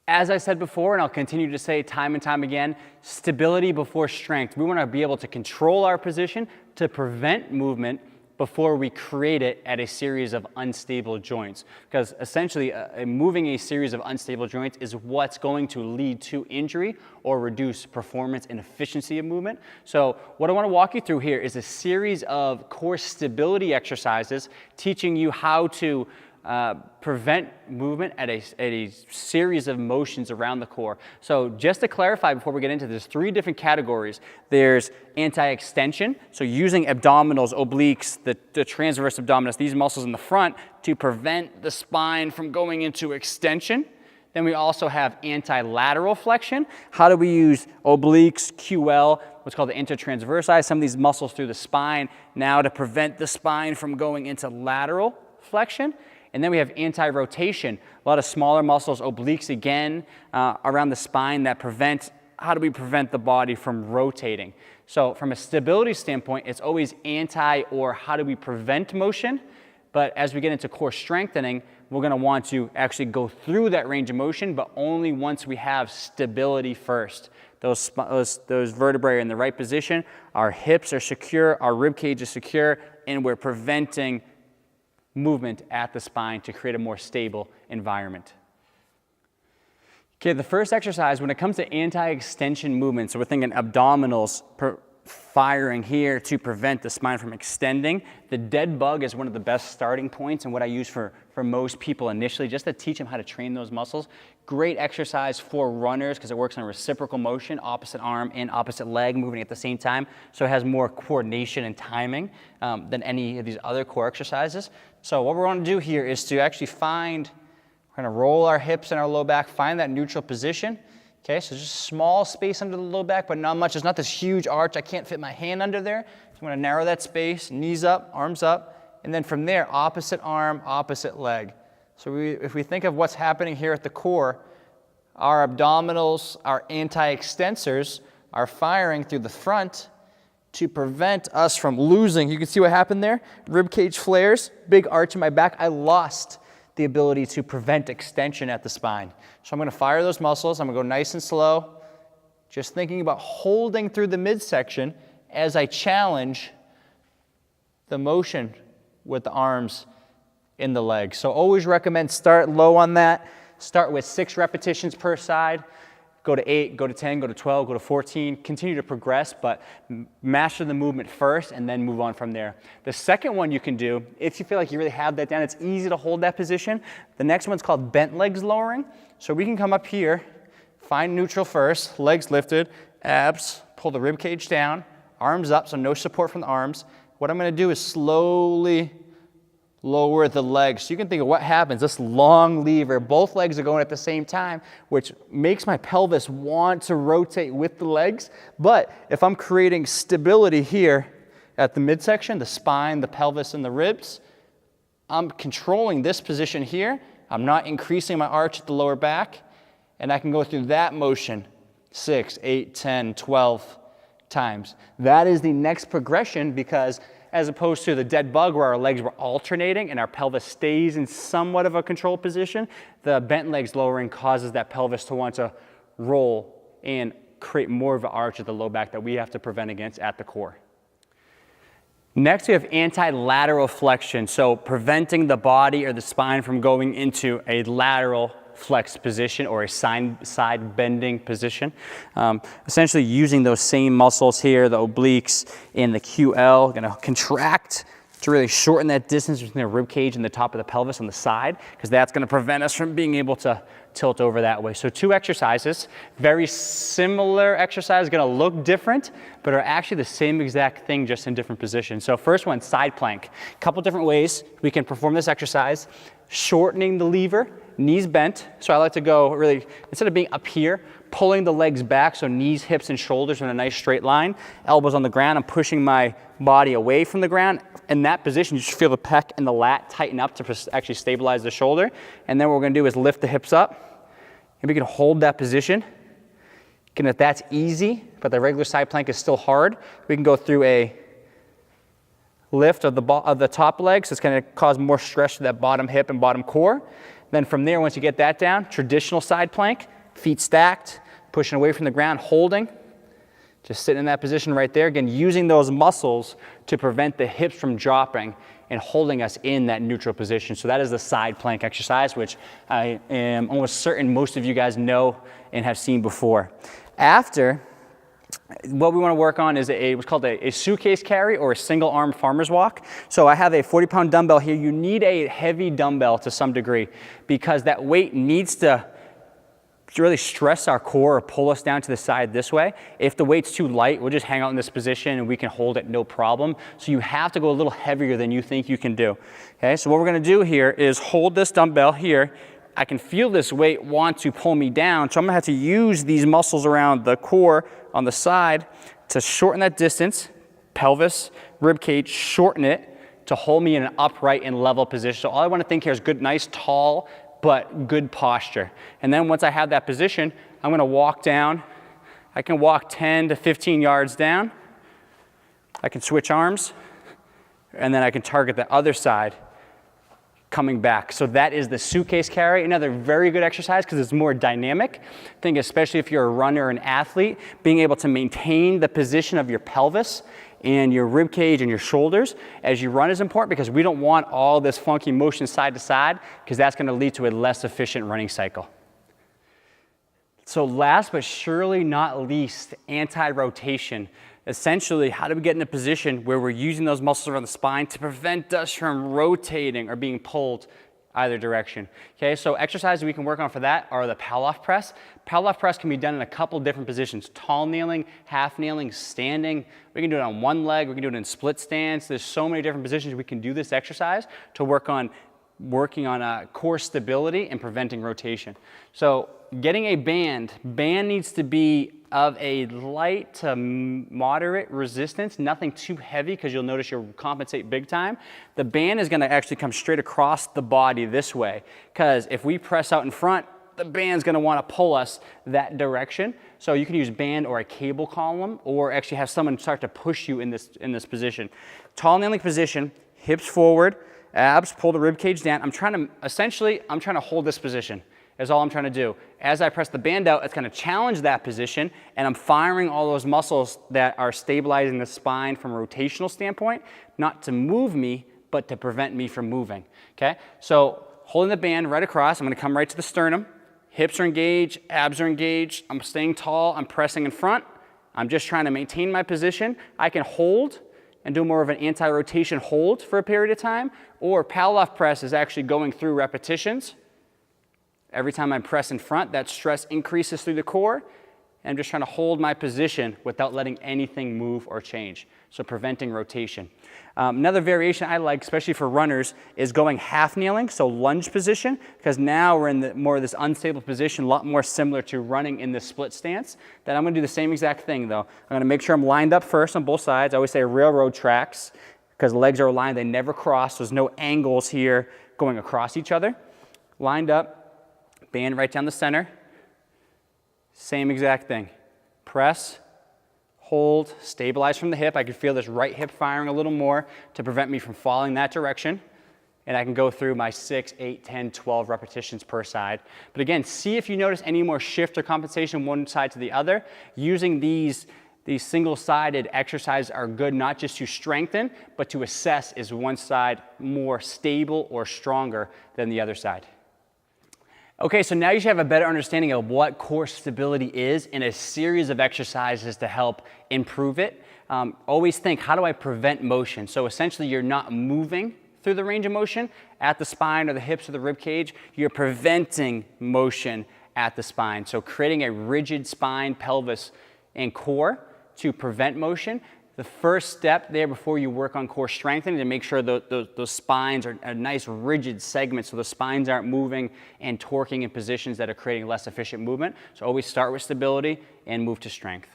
As I said before, and I'll continue to say time and time again, stability before strength. We want to be able to control our position to prevent movement before we create it at a series of unstable joints. Because essentially, moving a series of unstable joints is what's going to lead to injury or reduce performance and efficiency of movement. So what I want to walk you through here is a series of core stability exercises teaching you how to prevent movement at a series of motions around the core. So just to clarify before we get into this, 3 different categories. There's anti-extension, so using abdominals, obliques, the transverse abdominis, these muscles in the front to prevent the spine from going into extension. Then we also have anti-lateral flexion. How do we use obliques, QL, what's called the intertransversi, some of these muscles through the spine now to prevent the spine from going into lateral flexion. And then we have anti-rotation, a lot of smaller muscles, obliques again, around the spine that prevent, how do we prevent the body from rotating? So from a stability standpoint, it's always anti or how do we prevent motion? But as we get into core strengthening, we're gonna want to actually go through that range of motion, but only once we have stability first. Those vertebrae are in the right position, our hips are secure, our rib cage is secure, and we're preventing movement at the spine to create a more stable environment. Okay, the first exercise, when it comes to anti-extension movement, so we're thinking abdominals, firing here to prevent the spine from extending. The dead bug is one of the best starting points and what I use for most people initially, just to teach them how to train those muscles. Great exercise for runners because it works on reciprocal motion, opposite arm and opposite leg moving at the same time. So it has more coordination and timing than any of these other core exercises. So what we're going to do here is to actually we're going to roll our hips and our low back, find that neutral position. Okay, so just small space under the low back, but not much. It's not this huge arch. I can't fit my hand under there. So I'm going to narrow that space, knees up, arms up, and then from there, opposite arm, opposite leg. So if we think of what's happening here at the core, our abdominals, our anti-extensors are firing through the front to prevent us from losing. You can see what happened there? Rib cage flares, big arch in my back. I lost the ability to prevent extension at the spine. So I'm going to fire those muscles. I'm going to go nice and slow, just thinking about holding through the midsection as I challenge the motion with the arms in the legs. So always recommend start low on that. Start with 6 repetitions per side. Go to 8, go to 10, go to 12, go to 14. Continue to progress, but master the movement first and then move on from there. The second one you can do, if you feel like you really have that down, it's easy to hold that position. The next one's called bent legs lowering. So we can come up here, find neutral first, legs lifted, abs, pull the rib cage down, arms up, so no support from the arms. What I'm going to do is slowly lower the legs. So you can think of what happens, this long lever, both legs are going at the same time, which makes my pelvis want to rotate with the legs. But if I'm creating stability here at the midsection, the spine, the pelvis, and the ribs, I'm controlling this position here. I'm not increasing my arch at the lower back, and I can go through that motion 6, 8, 10, 12 times. That is the next progression, because as opposed to the dead bug where our legs were alternating and our pelvis stays in somewhat of a controlled position, the bent legs lowering causes that pelvis to want to roll and create more of an arch at the low back that we have to prevent against at the core. Next, we have anti-lateral flexion, so preventing the body or the spine from going into a lateral flexed position or a side bending position. Essentially using those same muscles here, the obliques and the QL, going to contract to really shorten that distance between the rib cage and the top of the pelvis on the side, because that's going to prevent us from being able to tilt over that way. So 2 exercises, very similar exercises, going to look different, but are actually the same exact thing, just in different positions. So first one, side plank. A couple different ways we can perform this exercise. Shortening the lever, knees bent. So I like to go really, instead of being up here, pulling the legs back, so knees, hips, and shoulders in a nice straight line. Elbows on the ground. I'm pushing my body away from the ground. In that position, you just feel the pec and the lat tighten up to actually stabilize the shoulder. And then what we're going to do is lift the hips up. And we can hold that position. Again, if that's easy, but the regular side plank is still hard, we can go through a lift of the top leg, so it's going to cause more stress to that bottom hip and bottom core. Then from there, once you get that down, traditional side plank, feet stacked, pushing away from the ground, holding. Just sitting in that position right there. Again, using those muscles to prevent the hips from dropping and holding us in that neutral position. So that is the side plank exercise, which I am almost certain most of you guys know and have seen before. After, what we want to work on is what's called a suitcase carry or a single arm farmer's walk. So I have a 40-pound dumbbell here. You need a heavy dumbbell to some degree because that weight needs to really stress our core or pull us down to the side this way. If the weight's too light, we'll just hang out in this position and we can hold it no problem. So you have to go a little heavier than you think you can do. Okay, so what we're gonna do here is hold this dumbbell here. I can feel this weight want to pull me down, so I'm gonna have to use these muscles around the core on the side to shorten that distance, pelvis, rib cage, shorten it to hold me in an upright and level position. So all I wanna think here is good, nice, tall, but good posture. And then once I have that position, I'm gonna walk down. I can walk 10 to 15 yards down. I can switch arms, and then I can target the other side coming back. So that is the suitcase carry. Another very good exercise because it's more dynamic. I think especially if you're a runner or an athlete, being able to maintain the position of your pelvis and your rib cage and your shoulders as you run is important because we don't want all this funky motion side to side because that's going to lead to a less efficient running cycle. So last but surely not least, anti-rotation. Essentially, how do we get in a position where we're using those muscles around the spine to prevent us from rotating or being pulled either direction? Okay, so exercises we can work on for that are the Palloff press. Palloff press can be done in a couple different positions: tall kneeling, half kneeling, standing. We can do it on one leg, we can do it in split stance. There's so many different positions we can do this exercise to working on core stability and preventing rotation. So getting a band needs to be of a light to moderate resistance, nothing too heavy because you'll notice you'll compensate big time. The band is gonna actually come straight across the body this way because if we press out in front, the band's gonna wanna pull us that direction. So you can use band or a cable column or actually have someone start to push you in this position. Tall kneeling position, hips forward, abs, pull the rib cage down. I'm trying to hold this position. Is all I'm trying to do. As I press the band out, it's going to challenge that position, and I'm firing all those muscles that are stabilizing the spine from a rotational standpoint, not to move me, but to prevent me from moving. Okay? So holding the band right across, I'm going to come right to the sternum. Hips are engaged, abs are engaged. I'm staying tall, I'm pressing in front. I'm just trying to maintain my position. I can hold and do more of an anti-rotation hold for a period of time, or Palloff press is actually going through repetitions. Every time I press in front, that stress increases through the core, and I'm just trying to hold my position without letting anything move or change, so preventing rotation. Another variation I like, especially for runners, is going half kneeling, so lunge position, because now we're in more of this unstable position, a lot more similar to running in the split stance. Then I'm going to do the same exact thing, though. I'm going to make sure I'm lined up first on both sides. I always say railroad tracks, because legs are aligned, they never cross. There's no angles here going across each other. Lined up. Band right down the center. Same exact thing. Press, hold, stabilize from the hip. I can feel this right hip firing a little more to prevent me from falling that direction. And I can go through my 6, 8, 10, 12 repetitions per side. But again, see if you notice any more shift or compensation one side to the other. Using these single-sided exercises are good not just to strengthen, but to assess is one side more stable or stronger than the other side. Okay, so now you should have a better understanding of what core stability is and a series of exercises to help improve it. Always think, how do I prevent motion? So essentially you're not moving through the range of motion at the spine or the hips or the rib cage. You're preventing motion at the spine. So creating a rigid spine, pelvis, and core to prevent motion. The first step there before you work on core strengthening to make sure those spines are a nice rigid segment so the spines aren't moving and torquing in positions that are creating less efficient movement. So always start with stability and move to strength.